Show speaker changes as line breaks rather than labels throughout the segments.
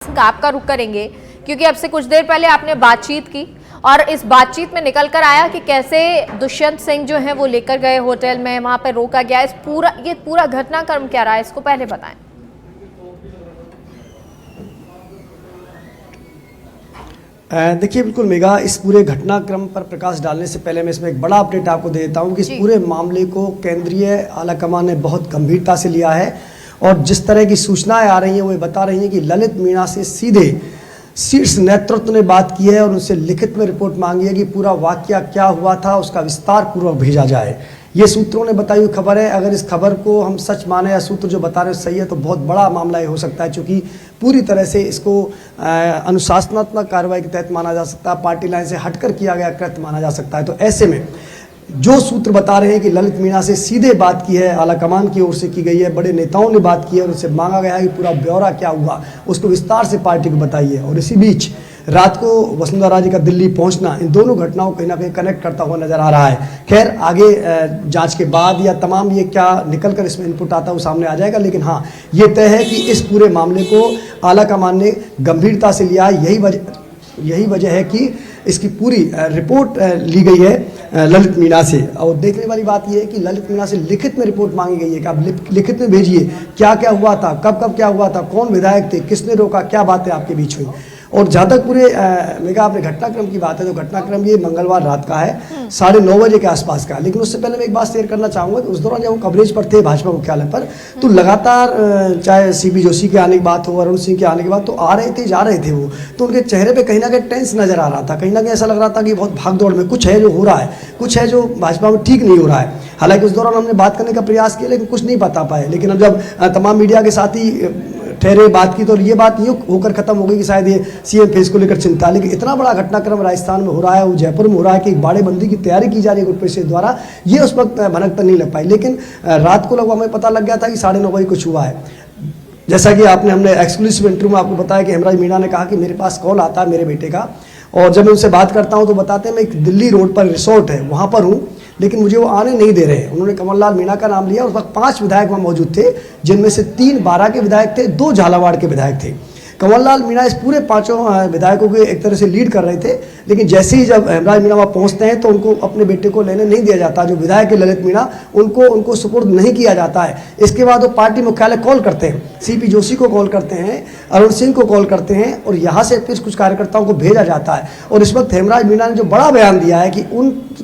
सिंह आपका रुख करेंगे, क्योंकि अब से कुछ देर पहले आपने बातचीत की और इस बातचीत में निकल कर आया कि कैसे दुष्यंत सिंह जो है वो लेकर गए होटल में, वहां पर रोका गया। ये पूरा घटनाक्रम क्या रहा है, इसको पहले बताएं।
देखिए, बिल्कुल मेघा, इस पूरे घटनाक्रम पर प्रकाश डालने से पहले मैं इसमें एक बड़ा अपडेट आपको दे देता हूं कि इस पूरे मामले को केंद्रीय आलाकमान ने बहुत गंभीरता से लिया है और जिस तरह की सूचनाएं आ रही हैं वो बता रही हैं कि ललित मीणा से सीधे शीर्ष नेतृत्व ने बात की है और उनसे लिखित में रिपोर्ट मांगी है कि पूरा वाकया क्या हुआ था, उसका विस्तार पूर्वक भेजा जाए। ये सूत्रों ने बताई हुई खबर है। अगर इस खबर को हम सच माने या सूत्र जो बता रहे हैं सही है तो बहुत बड़ा मामला ये हो सकता है, क्योंकि पूरी तरह से इसको अनुशासनात्मक कार्रवाई के तहत माना जा सकता है, पार्टी लाइन से हटकर किया गया कृत्य माना जा सकता है। तो ऐसे में जो सूत्र बता रहे हैं कि ललित मीणा से सीधे बात की है, आलाकमान की ओर से की गई है, बड़े नेताओं ने बात की है और उनसे मांगा गया है कि पूरा ब्यौरा क्या हुआ उसको विस्तार से पार्टी को बताइए। और इसी बीच रात को वसुंधरा जी का दिल्ली पहुंचना इन दोनों घटनाओं को कहीं ना कहीं कनेक्ट करता हुआ नजर आ रहा है। खैर, आगे जांच के बाद या तमाम ये क्या निकल कर इसमें इनपुट आता है वो सामने आ जाएगा, लेकिन हाँ, ये तय है कि इस पूरे मामले को आलाकमान ने गंभीरता से लिया है। यही वजह है कि इसकी पूरी रिपोर्ट ली गई है ललित मीणा से। और देखने वाली बात यह है कि ललित मीणा से लिखित में रिपोर्ट मांगी गई है कि आप लिखित में भेजिए क्या क्या हुआ था, कब कब क्या हुआ था, कौन विधायक थे, किसने रोका, क्या बातें आपके बीच हुई। और जहाँ तक पूरे मेघा आपने घटनाक्रम की बात है तो घटनाक्रम ये मंगलवार रात का है, 9:30 बजे के आसपास का। लेकिन उससे पहले मैं एक बात शेयर करना चाहूँगा कि उस दौरान जब वो कवरेज पर थे भाजपा मुख्यालय पर, तो लगातार चाहे सीपी जोशी के आने की बात हो, अरुण सिंह के आने की बात, तो आ रहे थे जा रहे थे वो, तो उनके चेहरे पर कहीं ना कहीं टेंस नजर आ रहा था। कहीं ना कहीं ऐसा लग रहा था कि बहुत भाग दौड़ में कुछ है जो हो रहा है, कुछ है जो भाजपा में ठीक नहीं हो रहा है। हालांकि उस दौरान हमने बात करने का प्रयास किया लेकिन कुछ नहीं बता पाए। लेकिन अब जब तमाम मीडिया के साथ ही ठहरे बात की तो ये बात यूँ होकर खत्म हो गई कि शायद ये सीएम फेस को लेकर चिंता। लेकिन इतना बड़ा घटनाक्रम राजस्थान में हो रहा है, वो जयपुर में हो रहा है कि बाड़ेबंदी की तैयारी की जा रही है गुटपेश द्वारा, ये उस वक्त भनक तक नहीं लग पाई। लेकिन रात को लगभग हमें पता लग गया था कि 9:30 बजे कुछ हुआ है। जैसा कि हमने एक्सक्लूसिव इंटरव्यू में आपको बताया कि हेमराज मीणा ने कहा कि मेरे पास कॉल आता है मेरे बेटे का, और जब मैं उनसे बात करता हूं तो बताते हैं मैं एक दिल्ली रोड पर रिसोर्ट है वहां पर हूं, लेकिन मुझे वो आने नहीं दे रहे। उन्होंने कमल लाल मीणा का नाम लिया। उस वक्त 5 विधायक वहाँ मौजूद थे, जिनमें से 3 बारां के विधायक थे, 2 झालावाड़ के विधायक थे। कमल लाल मीणा इस पूरे 5 विधायकों के एक तरह से लीड कर रहे थे। लेकिन जैसे ही जब हेमराज मीणा वहाँ पहुँचते हैं तो उनको अपने बेटे को लेने नहीं दिया जाता। जो विधायक है ललित मीणा, उनको सुपुर्द नहीं किया जाता है। इसके बाद वो पार्टी मुख्यालय कॉल करते हैं, सीपी जोशी को कॉल करते हैं, अरुण सिंह को कॉल करते हैं और यहाँ से फिर कुछ कार्यकर्ताओं को भेजा जाता है। और इस वक्त हेमराज मीणा ने जो बड़ा बयान दिया है कि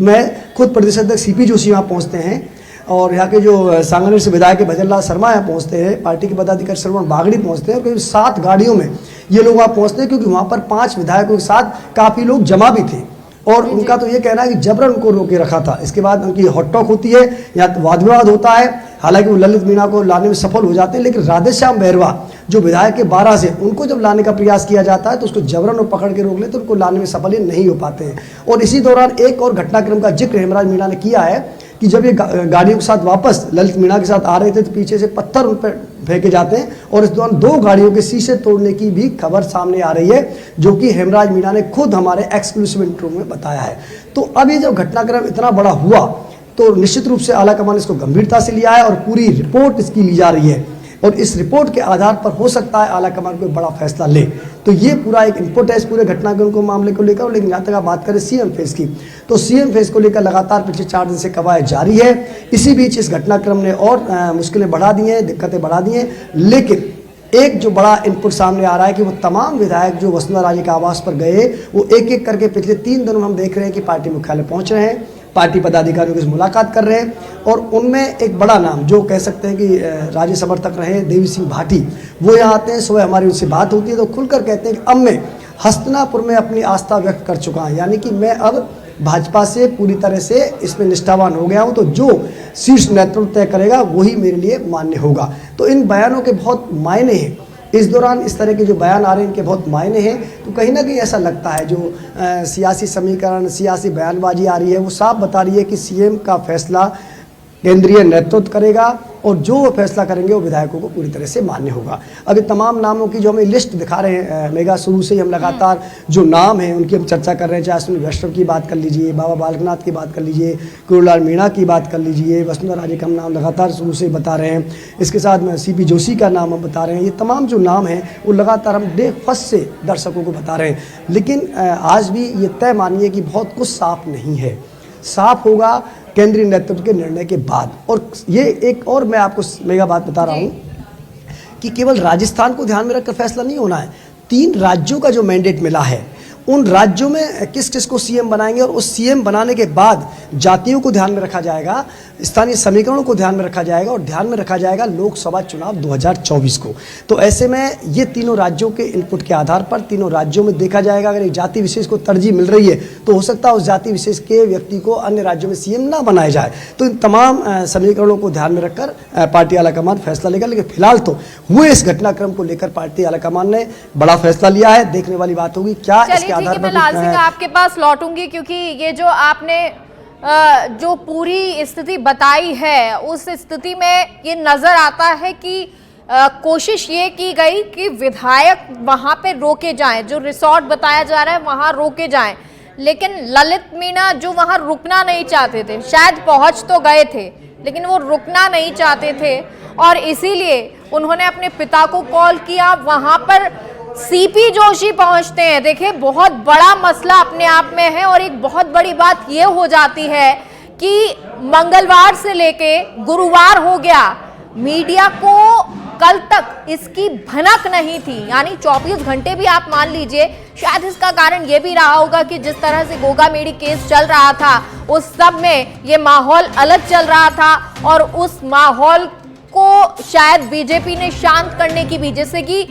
मैं खुद प्रदेश अध्यक्ष सीपी जोशी वहाँ पहुँचते हैं और यहाँ के जो सांगनेर से विधायक भजन लाल शर्मा यहाँ पहुँचते हैं, पार्टी के पदाधिकारी श्रवण बागड़ी पहुँचते हैं और करीब 7 गाड़ियों में ये लोग वहाँ पहुँचते हैं, क्योंकि वहाँ पर 5 विधायकों के साथ काफ़ी लोग जमा भी थे। और उनका तो ये कहना है कि जबरन उनको रोके रखा था। इसके बाद उनकी हॉट टॉक होती है या वाद विवाद होता है। हालांकि वो ललित मीणा को लाने में सफल हो जाते हैं, लेकिन राधेश्याम बैरवा जो विधायक के 12 से, उनको जब लाने का प्रयास किया जाता है तो उसको जबरन और पकड़ के रोक ले तो उनको लाने में सफल नहीं हो पाते हैं। और इसी दौरान एक और घटनाक्रम का जिक्र हेमराज मीणा ने किया है कि जब ये गाड़ियों के साथ वापस ललित मीणा के साथ आ रहे थे तो पीछे से पत्थर उन पर फेंके जाते हैं और इस दौरान 2 गाड़ियों के शीशे तोड़ने की भी खबर सामने आ रही है, जो कि हेमराज मीणा ने खुद हमारे एक्सक्लूसिव इंटरव्यू में बताया है। तो अब ये जब घटनाक्रम इतना बड़ा हुआ तो निश्चित रूप से आलाकमान इसको गंभीरता से लिया है और पूरी रिपोर्ट इसकी ली जा रही है और इस रिपोर्ट के आधार पर हो सकता है आलाकमान कोई बड़ा फैसला ले। तो ये पूरा एक इनपुट है इस पूरे घटनाक्रम को मामले को लेकर। लेकिन जहाँ तक आप बात करें सीएम फेस की, तो सीएम फेस को लेकर लगातार पिछले 4 दिन से कवायद जारी है। इसी बीच इस घटनाक्रम ने और मुश्किलें बढ़ा दी हैं, दिक्कतें बढ़ा दी हैं। लेकिन एक जो बड़ा इनपुट सामने आ रहा है कि वो तमाम विधायक जो वसुंधरा जी के आवास पर गए, वो एक एक करके पिछले 3 दिनों में हम देख रहे हैं कि पार्टी मुख्यालय पहुँच रहे हैं, पार्टी पदाधिकारियों से मुलाकात कर रहे हैं। और उनमें एक बड़ा नाम जो कह सकते हैं कि राज्य समर्थक रहे देवी सिंह भाटी, वो यहाँ आते हैं। सुबह हमारी उनसे बात होती है तो खुलकर कहते हैं कि अब मैं हस्तिनापुर में अपनी आस्था व्यक्त कर चुका हूँ, यानी कि मैं अब भाजपा से पूरी तरह से इसमें निष्ठावान हो गया हूँ, तो जो शीर्ष नेतृत्व तय करेगा वही मेरे लिए मान्य होगा। तो इन बयानों के बहुत मायने हैं। इस दौरान इस तरह के जो बयान आ रहे हैं इनके बहुत मायने हैं। तो कहीं ना कहीं ऐसा लगता है जो सियासी समीकरण, सियासी बयानबाजी आ रही है वो साफ बता रही है कि सीएम का फैसला केंद्रीय नेतृत्व करेगा और जो वो फैसला करेंगे वो विधायकों को पूरी तरह से मान्य होगा। अब ये तमाम नामों की जो हमें लिस्ट दिखा रहे हैं मेगा, शुरू से ही हम लगातार जो नाम हैं उनकी हम चर्चा कर रहे हैं, चाहे अश्विनी वैष्णव की बात कर लीजिए, बाबा बालकनाथ की बात कर लीजिए, कुरुलाल मीणा की बात कर लीजिए, वसुंधरा राजे का हम नाम लगातार शुरू से बता रहे हैं, इसके साथ में CP जोशी का नाम हम बता रहे हैं। ये तमाम जो नाम हैं वो लगातार हम डे फर्स्ट से दर्शकों को बता रहे हैं, लेकिन आज भी ये तय मानिए कि बहुत कुछ साफ नहीं है। साफ होगा केंद्रीय नेतृत्व के निर्णय के बाद। और ये एक और मैं आपको मेगा बात बता रहा हूँ कि केवल राजस्थान को ध्यान में रखकर फैसला नहीं होना है। 3 राज्यों का जो मैंडेट मिला है, उन राज्यों में किस किस को CM बनाएंगे, और उस CM बनाने के बाद जातियों को ध्यान में रखा जाएगा, स्थानीय समीकरणों को ध्यान में रखा जाएगा, और ध्यान में रखा जाएगा लोकसभा चुनाव 2024 को। तो ऐसे में ये तीनों राज्यों के इनपुट के आधार पर तीनों राज्यों में देखा जाएगा। अगर एक जाति विशेष को तरजीह मिल रही है तो हो सकता है उस जाति विशेष के व्यक्ति को अन्य राज्यों में CM ना बनाया जाए। तो इन तमाम समीकरणों को ध्यान में रखकर पार्टी आलाकमान फैसला लेगा। लेकिन फिलहाल तो हुए इस घटनाक्रम को लेकर पार्टी आलाकमान ने बड़ा फैसला लिया है। देखने वाली बात होगी क्या इसके आधार पर।
लाल सिंह आपके पास लौटूंगी, क्योंकि ये जो आपने जो पूरी स्थिति बताई है उस स्थिति में ये नजर आता है कि कोशिश ये की गई कि विधायक वहां पे रोके जाएं, जो रिसोर्ट बताया जा रहा है वहां रोके जाएं, लेकिन ललित मीणा जो वहां रुकना नहीं चाहते थे, शायद पहुंच तो गए थे लेकिन वो रुकना नहीं चाहते थे, और इसीलिए उन्होंने अपने पिता को कॉल किया। वहां पर CP जोशी पहुंचते हैं। देखिए, बहुत बड़ा मसला अपने आप में है, और एक बहुत बड़ी बात यह हो जाती है कि मंगलवार से लेके गुरुवार हो गया, मीडिया को कल तक इसकी भनक नहीं थी, यानी 24 घंटे भी आप मान लीजिए। शायद इसका कारण यह भी रहा होगा कि जिस तरह से गोगा मेडी केस चल रहा था उस सब में ये माहौल अलग चल रहा था, और उस माहौल को शायद बीजेपी ने शांत करने की भी, जैसे कि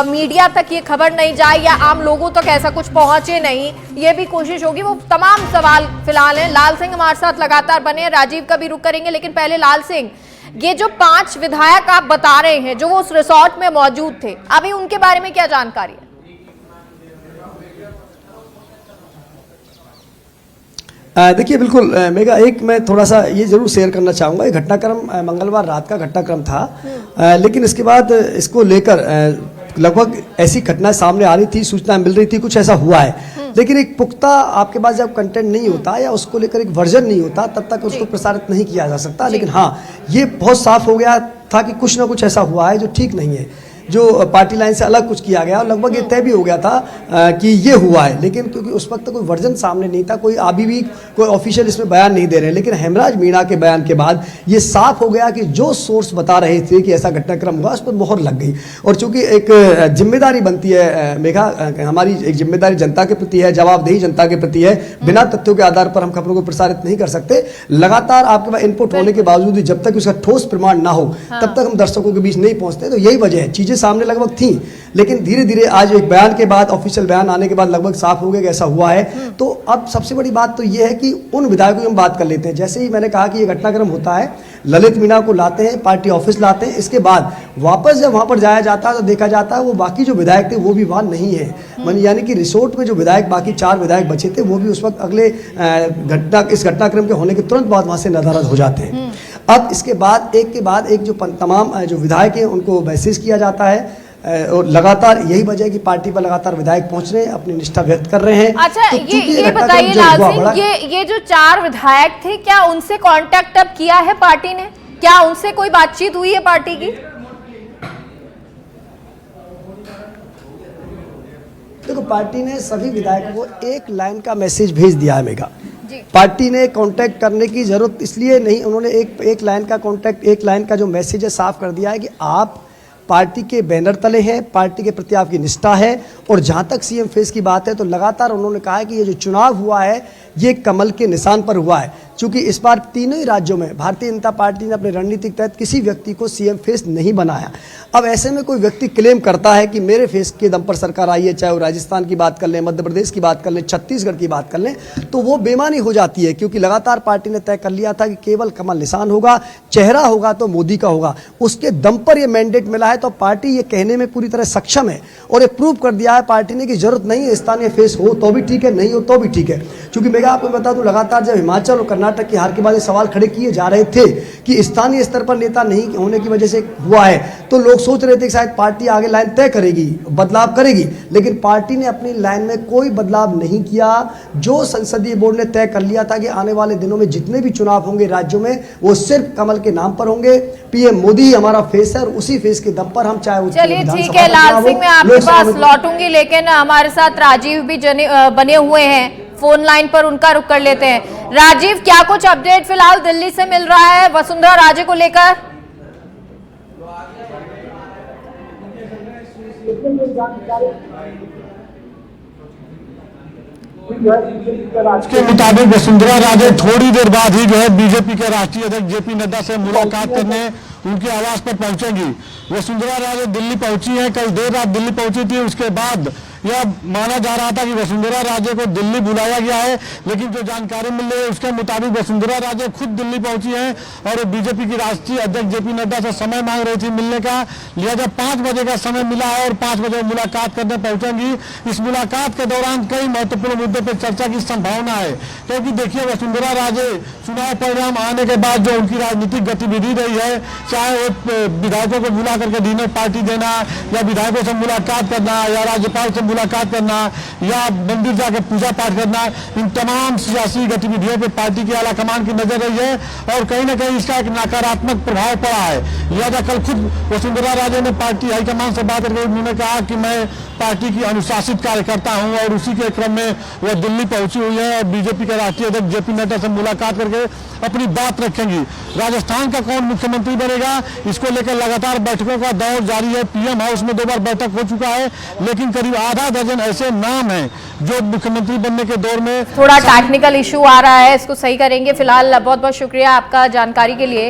मीडिया तक ये खबर नहीं जाए या आम लोगों तक ऐसा कुछ पहुंचे नहीं, ये भी कोशिश होगी। वो तमाम सवाल फिलहाल हैं। लाल सिंह हमारे साथ लगातार बने हैं, राजीव का भी रुख करेंगे, लेकिन पहले लाल सिंह, ये जो 5 विधायक आप बता रहे हैं जो वो उस रिसोर्ट में मौजूद थे, अभी उनके बारे में क्या जानकारी है?
देखिए, बिल्कुल मेगा, एक मैं थोड़ा सा ये जरूर शेयर करना चाहूँगा। ये घटनाक्रम मंगलवार रात का घटनाक्रम था, लेकिन इसके बाद इसको लेकर लगभग ऐसी घटनाएं सामने आ रही थी, सूचना मिल रही थी, कुछ ऐसा हुआ है, लेकिन एक पुख्ता आपके पास जब कंटेंट नहीं होता या उसको लेकर एक वर्जन नहीं होता तब तक उसको प्रसारित नहीं किया जा सकता। लेकिन हाँ, ये बहुत साफ हो गया था कि कुछ ना कुछ ऐसा हुआ है जो ठीक नहीं है, जो पार्टी लाइन से अलग कुछ किया गया, और लगभग ये तय भी हो गया था कि ये हुआ है। लेकिन क्योंकि उस वक्त कोई वर्जन सामने नहीं था, कोई अभी भी कोई ऑफिशियल इसमें बयान नहीं दे रहे हैं, लेकिन हेमराज मीणा के बयान के बाद ये साफ हो गया कि जो सोर्स बता रहे थे कि ऐसा घटनाक्रम हुआ, उस पर मोहर लग गई। और चूंकि एक जिम्मेदारी बनती है मेघा, हमारी एक जिम्मेदारी जनता के प्रति है, जवाबदेही जनता के प्रति है, बिना तथ्यों के आधार पर हम खबरों को प्रसारित नहीं कर सकते। लगातार आपके पास इनपुट होने के बावजूद जब तक उसका ठोस प्रमाण ना हो तब तक हम दर्शकों के बीच नहीं पहुंचते। तो यही वजह है, चीजें सामने लगभग थी, लेकिन धीरे धीरे आज एक बयान के बाद, ऑफिशियल बयान आने के बाद लगभग साफ हो गया कि ऐसा हुआ है। तो अब सबसे बड़ी बात तो यह है कि उन विधायकों की हम बात कर लेते हैं। जैसे ही मैंने कहा कि ये घटनाक्रम होता है, ललित मीणा को लाते हैं, पार्टी ऑफिस लाते हैं, इसके बाद वापस जब वहां पर जाया जाता है तो देखा जाता है वो बाकी जो विधायक थे वो भी वहां नहीं है। यानी कि रिसोर्ट में जो विधायक, बाकी 4 विधायक बचे थे, वो भी उस वक्त अगले इस घटनाक्रम के होने के तुरंत बाद वहां से नदारद हो जाते हैं। अब इसके बाद एक जो तमाम जो विधायक हैं उनको मैसेज किया जाता है, और लगातार यही वजह है कि पार्टी पर लगातार विधायक पहुंच रहे हैं, अपनी निष्ठा व्यक्त कर रहे हैं।
अच्छा,
तो
ये बताइए लाल सिंह, ये जो 4 विधायक थे, क्या उनसे कांटेक्ट अब किया है पार्टी ने? क्या उनसे कोई बातचीत हुई है पार्टी की?
देखो, पार्टी ने सभी विधायकों को एक लाइन का मैसेज भेज दिया है मेगा। पार्टी ने कांटेक्ट करने की जरूरत इसलिए नहीं, उन्होंने एक लाइन का कांटेक्ट, एक लाइन का जो मैसेज है साफ कर दिया है कि आप पार्टी के बैनर तले हैं, पार्टी के प्रति आपकी निष्ठा है। और जहां तक CM फेस की बात है तो लगातार उन्होंने कहा है कि ये जो चुनाव हुआ है ये कमल के निशान पर हुआ है, क्योंकि इस बार तीनों ही राज्यों में भारतीय जनता पार्टी ने अपने रणनीतिक तहत किसी व्यक्ति को CM फेस नहीं बनाया। अब ऐसे में कोई व्यक्ति क्लेम करता है कि मेरे फेस के दम पर सरकार आई है, चाहे वो राजस्थान की बात कर लें, मध्य प्रदेश की बात कर लें, छत्तीसगढ़ की बात कर लें, तो वो बेमानी हो जाती है। क्योंकि लगातार पार्टी ने तय कर लिया था कि केवल कमल निशान होगा, चेहरा होगा तो मोदी का होगा, उसके दम पर यह मैंडेट मिला है। तो पार्टी ये कहने में पूरी तरह सक्षम है और ये प्रूव कर दिया है पार्टी ने कि जरूरत नहीं है स्थानीय फेस हो तो भी ठीक है, नहीं हो तो भी ठीक है। क्योंकि मैं आपको बता दूं, लगातार जब हिमाचल और कर्नाटक की हार के बाद ये सवाल खड़े किए जा रहे थे कि स्थानीय स्तर पर नेता नहीं होने की वजह से हुआ है, तो लोग सोच रहे थे कि शायद पार्टी आगे लाइन तय करेगी, बदलाव करेगी, लेकिन पार्टी ने अपनी लाइन में कोई बदलाव नहीं किया। जो संसदीय बोर्ड ने तय कर लिया था कि आने वाले दिनों में जितने भी चुनाव होंगे राज्यों में वो सिर्फ कमल के नाम पर होंगे, पीएम मोदी ही हमारा फेस है और उसी फेस के दम पर हम चाहे
चलिए ठीक है लाल सिंह, मैं आपके पास लौटूंगी, लेकिन हमारे साथ राजीव भी बने हुए हैं फोन लाइन पर, उनका रुख कर लेते हैं। राजीव, क्या कुछ अपडेट फिलहाल दिल्ली से मिल रहा है वसुंधरा राजे को लेकर?
के मुताबिक वसुंधरा राजे थोड़ी देर बाद ही जो है बीजेपी के राष्ट्रीय अध्यक्ष जेपी नड्डा से मुलाकात करने उनके आवास पर पहुंचेंगी। वसुंधरा राजे दिल्ली पहुंची हैं, कल देर रात दिल्ली पहुंची थी। उसके बाद यह माना जा रहा था कि वसुंधरा राजे को दिल्ली बुलाया गया है, लेकिन जो जानकारी मिल रही है उसके मुताबिक वसुंधरा राजे खुद दिल्ली पहुंची हैं और बीजेपी की राष्ट्रीय अध्यक्ष जेपी नड्डा से समय मांग रही थी मिलने का। लिहाजा 5 बजे का समय मिला है और 5 बजे मुलाकात करने पहुंचेंगी। इस मुलाकात के दौरान कई महत्वपूर्ण मुद्दों पर चर्चा की संभावना है, क्योंकि देखिए वसुंधरा राजे चुनाव परिणाम आने के बाद जो उनकी राजनीतिक गतिविधि रही है, चाहे वो विधायकों को बुला करके डिनर पार्टी देना या विधायकों से मुलाकात करना या राज्यपाल से मुलाकात करना या मंदिर जाकर पूजा पाठ करना, इन तमाम सियासी गतिविधियों पर पार्टी की आलाकमान की नजर रही है और कहीं ना कहीं इसका एक नकारात्मक प्रभाव पड़ा है। लिहाजा कल खुद वसुंधरा राजे ने पार्टी हाईकमान से बात करके उन्होंने कहा कि मैं पार्टी की अनुशासित कार्यकर्ता हूं और उसी के क्रम में वह दिल्ली पहुंची हुई है और बीजेपी के राष्ट्रीय अध्यक्ष जेपी नड्डा से मुलाकात करके अपनी बात रखेंगी। राजस्थान का कौन मुख्यमंत्री बनेगा, इसको लेकर लगातार बैठकों का दौर जारी है। पीएम हाउस में 2 बार बैठक हो चुका है, लेकिन करीब आधा दर्जन ऐसे नाम हैं जो मुख्यमंत्री बनने के दौर में
थोड़ा टेक्निकल इशू आ रहा है, इसको सही करेंगे। फिलहाल बहुत बहुत शुक्रिया आपका जानकारी के लिए।